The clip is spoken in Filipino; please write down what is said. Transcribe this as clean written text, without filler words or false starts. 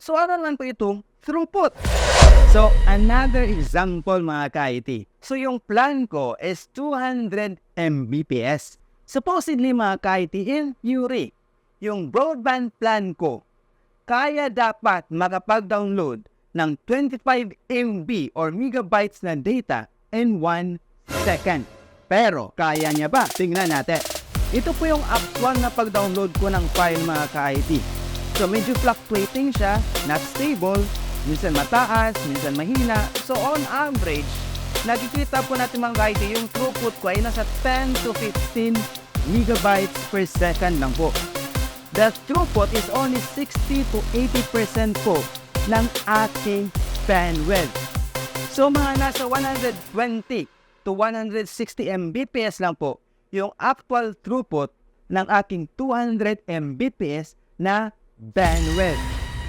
So ano naman po itong throughput? So another example mga ka-IT. So yung plan ko is 200 Mbps. Supposedly mga ka-IT, in theory, yung broadband plan ko, kaya dapat makapag-download ng 25 MB or megabytes na data in 1 second. Pero kaya niya ba? Tingnan natin. Ito po yung actual na pag-download ko ng file mga ka-IT. So medyo fluctuating siya, not stable, minsan mataas, minsan mahina. So on average, nakikita po natin mga ka-IT, yung throughput ko ay nasa 10 to 15 megabytes per second lang po. The throughput is only 60 to 80% po ng aking bandwidth. So mga nasa 120 to 160 Mbps lang po yung actual throughput ng aking 200 Mbps na bandwidth.